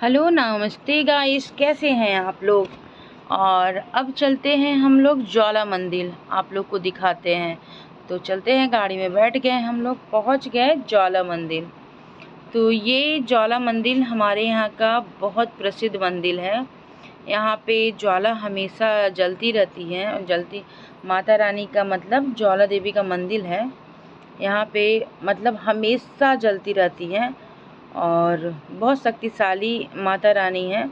Hello नमस्ते guys, कैसे हैं आप लोग। और अब चलते हैं हम लोग ज्वाला मंदिर, आप लोग को दिखाते हैं। तो चलते हैं, गाड़ी में बैठ गए, हम लोग पहुंच गए ज्वाला मंदिर। तो ये ज्वाला मंदिर हमारे यहाँ का बहुत प्रसिद्ध मंदिर है। यहाँ पे ज्वाला हमेशा जलती रहती है। जलती माता रानी का मतलब ज्वाला देवी का मंदिर है। यहाँ पे मतलब हमेशा जलती रहती है और बहुत शक्तिशाली माता रानी है।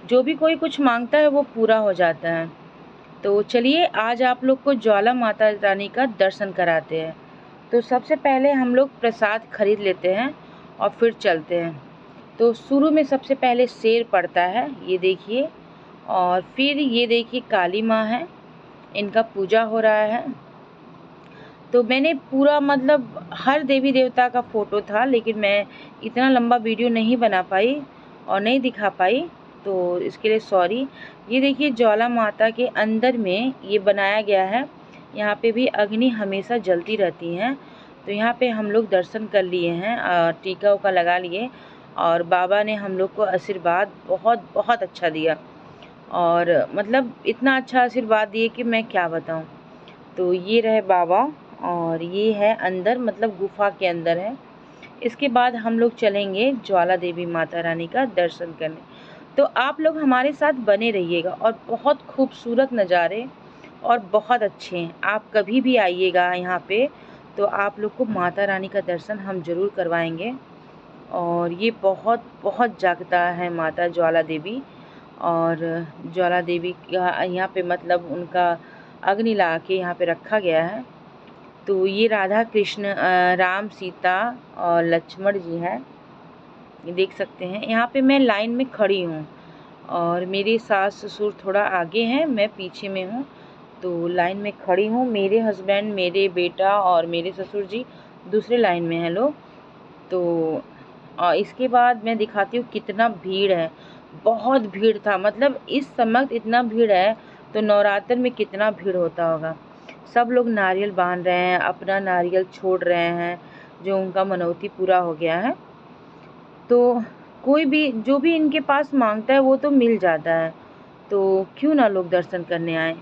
जो भी कोई कुछ मांगता है वो पूरा हो जाता है। तो चलिए आज आप लोग को ज्वाला माता रानी का दर्शन कराते हैं। तो सबसे पहले हम लोग प्रसाद खरीद लेते हैं और फिर चलते हैं। तो शुरू में सबसे पहले शेर पड़ता है, ये देखिए। और फिर ये देखिए काली माँ है, इनका पूजा हो रहा है। तो मैंने पूरा मतलब हर देवी देवता का फ़ोटो था, लेकिन मैं इतना लंबा वीडियो नहीं बना पाई और नहीं दिखा पाई, तो इसके लिए सॉरी। ये देखिए ज्वाला माता के अंदर में ये बनाया गया है। यहाँ पे भी अग्नि हमेशा जलती रहती हैं। तो यहाँ पे हम लोग दर्शन कर लिए हैं, टीका उका लगा लिए और बाबा ने हम लोग को आशीर्वाद बहुत बहुत अच्छा दिया। और मतलब इतना अच्छा आशीर्वाद दिए कि मैं क्या बताऊँ। तो ये रहे बाबा और ये है अंदर, मतलब गुफा के अंदर है। इसके बाद हम लोग चलेंगे ज्वाला देवी माता रानी का दर्शन करने। तो आप लोग हमारे साथ बने रहिएगा और बहुत खूबसूरत नज़ारे और बहुत अच्छे हैं। आप कभी भी आइएगा यहाँ पे तो आप लोग को माता रानी का दर्शन हम ज़रूर करवाएंगे। और ये बहुत बहुत जागता है माता ज्वाला देवी। और ज्वाला देवी का यहाँ पे मतलब उनका अग्नि ला के यहाँ पे रखा गया है। तो ये राधा कृष्ण, राम सीता और लक्ष्मण जी हैं, ये देख सकते हैं। यहाँ पे मैं लाइन में खड़ी हूँ और मेरे सास ससुर थोड़ा आगे हैं, मैं पीछे में हूँ। तो लाइन में खड़ी हूँ, मेरे हस्बैंड, मेरे बेटा और मेरे ससुर जी दूसरे लाइन में हैं लोग। तो इसके बाद मैं दिखाती हूँ कितना भीड़ है। बहुत भीड़ था, मतलब इस समय इतना भीड़ है तो नवरात्र में कितना भीड़ होता होगा। सब लोग नारियल बांध रहे हैं, अपना नारियल छोड़ रहे हैं, जो उनका मनौती पूरा हो गया है। तो कोई भी जो भी इनके पास मांगता है वो तो मिल जाता है। तो क्यों ना लोग दर्शन करने आए।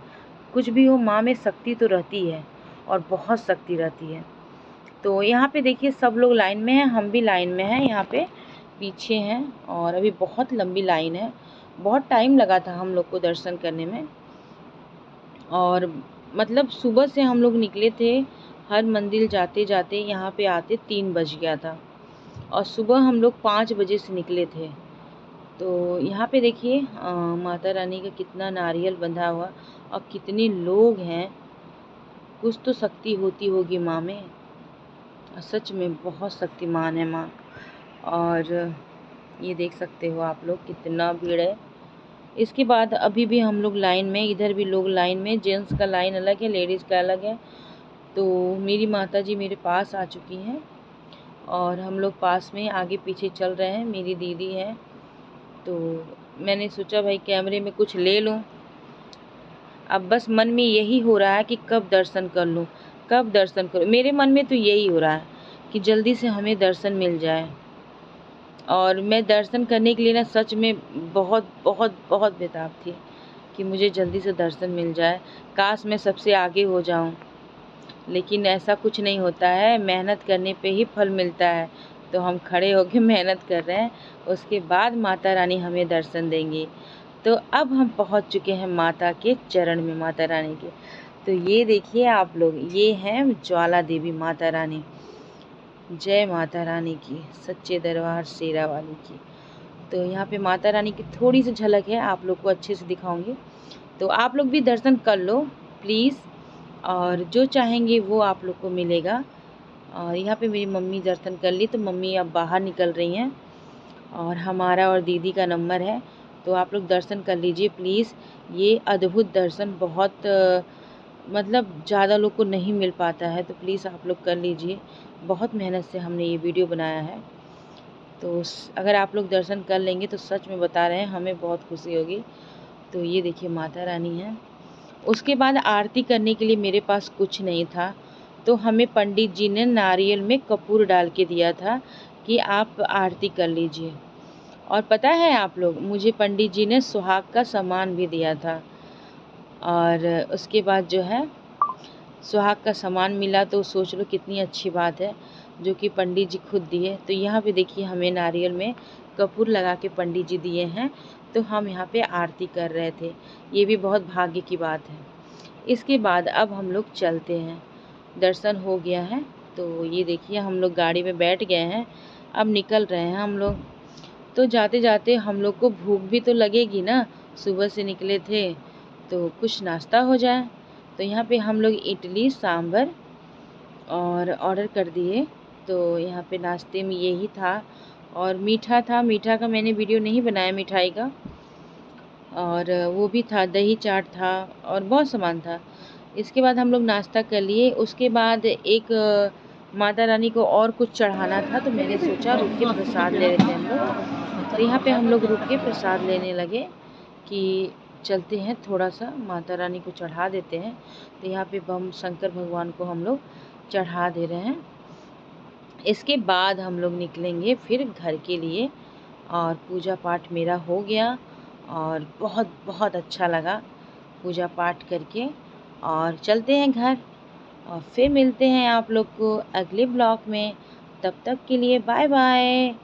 कुछ भी हो, माँ में शक्ति तो रहती है और बहुत शक्ति रहती है। तो यहाँ पे देखिए सब लोग लाइन में हैं, हम भी लाइन में हैं, यहाँ पे पीछे हैं। और अभी बहुत लंबी लाइन है, बहुत टाइम लगा था हम लोग को दर्शन करने में। और मतलब सुबह से हम लोग निकले थे, हर मंदिर जाते जाते यहाँ पे आते 3 बज गया था और सुबह हम लोग 5 बजे से निकले थे। तो यहाँ पे देखिए माता रानी का कितना नारियल बंधा हुआ और कितने लोग हैं। कुछ तो शक्ति होती होगी माँ में, सच में बहुत शक्तिमान है माँ। और ये देख सकते हो आप लोग कितना भीड़ है। इसके बाद अभी भी हम लोग लाइन में, इधर भी लोग लाइन में, जेंट्स का लाइन अलग है, लेडीज़ का अलग है। तो मेरी माता जी मेरे पास आ चुकी हैं और हम लोग पास में आगे पीछे चल रहे हैं, मेरी दीदी है। तो मैंने सोचा भाई कैमरे में कुछ ले लूँ। अब बस मन में यही हो रहा है कि कब दर्शन कर लूँ, कब दर्शन करूँ। मेरे मन में तो यही हो रहा है कि जल्दी से हमें दर्शन मिल जाए। और मैं दर्शन करने के लिए ना सच में बहुत बहुत बहुत बेताब थी कि मुझे जल्दी से दर्शन मिल जाए। काश मैं सबसे आगे हो जाऊं, लेकिन ऐसा कुछ नहीं होता है, मेहनत करने पे ही फल मिलता है। तो हम खड़े होकर मेहनत कर रहे हैं, उसके बाद माता रानी हमें दर्शन देंगी। तो अब हम पहुंच चुके हैं माता के चरण में, माता रानी के। तो ये देखिए आप लोग, ये हैं ज्वाला देवी माता रानी। जय माता रानी की, सच्चे दरबार शेरा वाली की। तो यहाँ पे माता रानी की थोड़ी सी झलक है, आप लोग को अच्छे से दिखाऊंगी। तो आप लोग भी दर्शन कर लो प्लीज़, और जो चाहेंगे वो आप लोग को मिलेगा। और यहाँ पे मेरी मम्मी दर्शन कर ली, तो मम्मी अब बाहर निकल रही हैं और हमारा और दीदी का नंबर है। तो आप लोग दर्शन कर लीजिए प्लीज़। ये अद्भुत दर्शन बहुत मतलब ज़्यादा लोग को नहीं मिल पाता है, तो प्लीज़ आप लोग कर लीजिए। बहुत मेहनत से हमने ये वीडियो बनाया है। तो अगर आप लोग दर्शन कर लेंगे तो सच में बता रहे हैं हमें बहुत खुशी होगी। तो ये देखिए माता रानी है। उसके बाद आरती करने के लिए मेरे पास कुछ नहीं था, तो हमें पंडित जी ने नारियल में कपूर डाल के दिया था कि आप आरती कर लीजिए। और पता है आप लोग, मुझे पंडित जी ने सुहाग का सामान भी दिया था। और उसके बाद जो है सुहाग का सामान मिला, तो सोच लो कितनी अच्छी बात है, जो कि पंडित जी खुद दिए। तो यहाँ पे देखिए हमें नारियल में कपूर लगा के पंडित जी दिए हैं, तो हम यहाँ पे आरती कर रहे थे। ये भी बहुत भाग्य की बात है। इसके बाद अब हम लोग चलते हैं, दर्शन हो गया है। तो ये देखिए हम लोग गाड़ी में बैठ गए हैं, अब निकल रहे हैं हम लोग। तो जाते जाते हम लोग को भूख भी तो लगेगी ना, सुबह से निकले थे, तो कुछ नाश्ता हो जाए। तो यहाँ पे हम लोग इडली सांभर और ऑर्डर कर दिए। तो यहाँ पे नाश्ते में यही था, और मीठा था। मीठा का मैंने वीडियो नहीं बनाया मिठाई का, और वो भी था, दही चाट था और बहुत सामान था। इसके बाद हम लोग नाश्ता कर लिए। उसके बाद एक माता रानी को और कुछ चढ़ाना था, तो मैंने सोचा रुक के प्रसाद ले लेते हैं हम लोग। तो यहाँ पे हम लोग रुक के प्रसाद लेने लगे कि चलते हैं थोड़ा सा माता रानी को चढ़ा देते हैं। तो यहाँ पे हम शंकर भगवान को हम लोग चढ़ा दे रहे हैं। इसके बाद हम लोग निकलेंगे फिर घर के लिए। और पूजा पाठ मेरा हो गया, और बहुत बहुत अच्छा लगा पूजा पाठ करके। और चलते हैं घर, और फिर मिलते हैं आप लोग को अगले ब्लॉग में। तब तक के लिए बाय बाय।